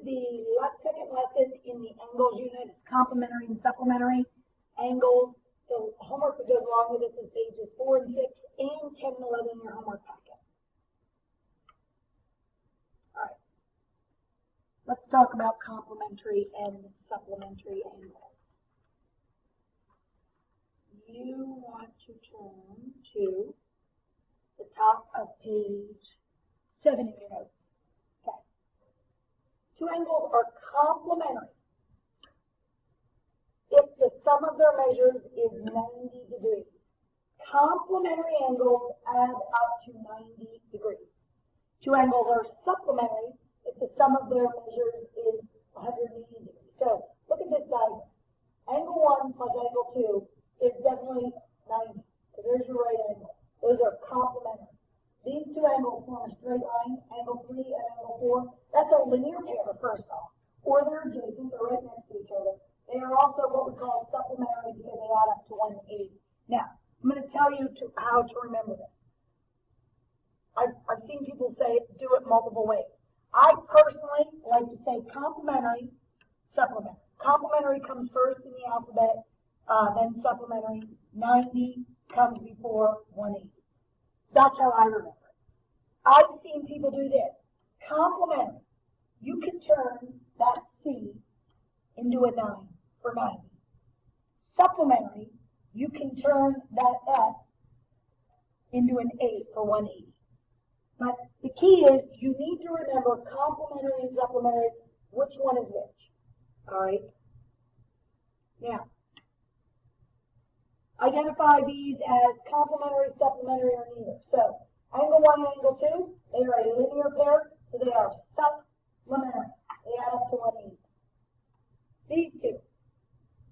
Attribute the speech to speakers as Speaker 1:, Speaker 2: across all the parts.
Speaker 1: the second lesson in the angles unit. It's complementary and supplementary angles. The homework that goes along with this is pages 4 and 6 and 10 and 11 in your homework packet. All right. Let's talk about complementary and supplementary angles. You want to turn to the top of page 7 in your notes. Okay. Two angles are complementary if the sum of their measures is 90 degrees. Complementary angles add up to 90 degrees. Two angles are supplementary if the sum of their measures is 180 degrees. So look at this diagram. Angle 1 plus angle 2 is definitely 90. So there's your right angle. Those are complementary. These two angles form a straight line, angle 3 and angle 4. That's a linear pair, first off. Or they're adjacent, they're right next to each other. They are also what we call supplementary because they add up to 180. Now, I'm going to tell you how to remember this. I've seen people do it multiple ways. I personally like to say complementary, supplementary. Complementary comes first in the alphabet, then supplementary. 90 comes before 180. That's how I remember it. I've seen people do this. Complementary. You can turn that C into a 9 for 90. Supplementary. You can turn that S into an 8 for 180. But the key is you need to remember complementary and supplementary, which one is which. All right? Now, identify these as complementary, supplementary, or neither. So, angle 1 and angle 2, they are a linear pair, so they are supplementary. They add up to 180. These two,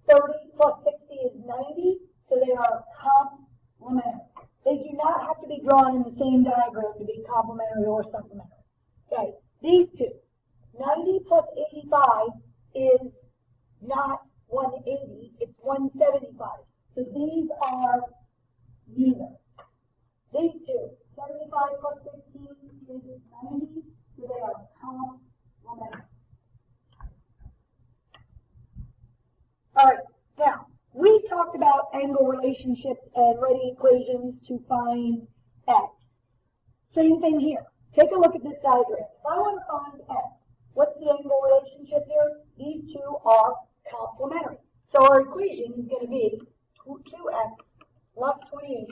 Speaker 1: 30 plus 60 is 90, so they are complementary. They do not have to be drawn in the same diagram to be complementary or supplementary. Okay, these two, 90 plus 85 is not 180, it's 175. So these are neither. These two, 75 plus 15 is 90, so they are complementary. All right, now, we talked about angle relationships and writing equations to find x. Same thing here. Take a look at this diagram. If I want to find x, what's the angle relationship here? These two are complementary. So our equation is going to be 2x plus 28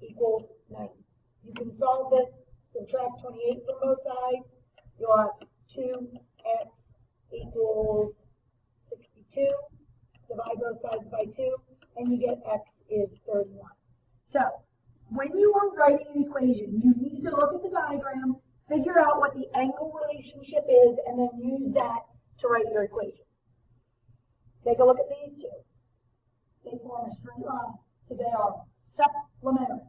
Speaker 1: equals 90. You can solve this, subtract 28 from both sides. You'll have 2x equals 62. Divide both sides by 2, and you get x is 31. So, when you are writing an equation, you need to look at the diagram, figure out what the angle relationship is, and then use that to write your equation. Take a look at these two. They form a straight line, so they are supplementary.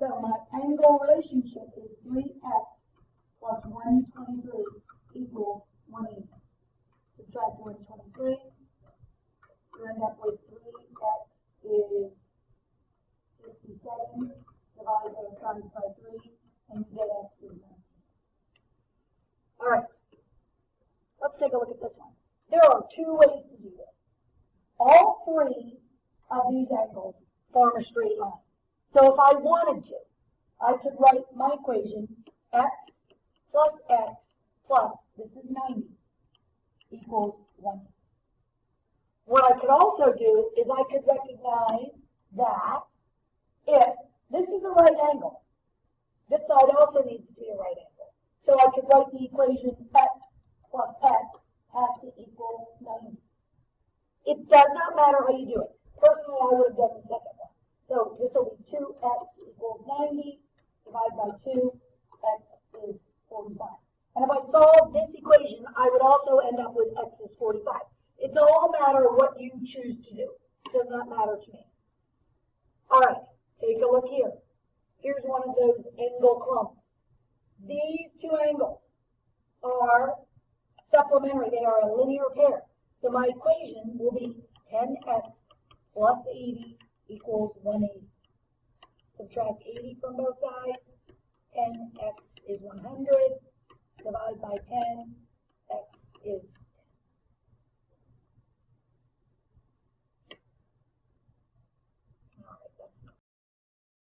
Speaker 1: So my angle relationship is 3x plus 123 equals 180. Subtract 123. You end up with 3x is 57. Divide both sides by 3, and you get x is 19. All right. Let's take a look at this one. There are two ways to do this. All three of these angles form a straight line. So if I wanted to, I could write my equation x plus, this is 90, equals 180. What I could also do is I could recognize that if this is a right angle, this side also needs to be a right angle. So I could write the equation x plus x has to equal 90. It does not matter how you do it. Personally, I would have done the second one. So this will be 2x equals 90, divide by 2, x is 45. And if I solve this equation, I would also end up with x is 45. It's all a matter of what you choose to do. It does not matter to me. All right, take a look here. Here's one of those angle clumps. These two angles are supplementary. They are a linear pair. So my equation will be 10x plus 80 equals 180. Subtract 80 from both sides. 10x is 100. Divide by 10.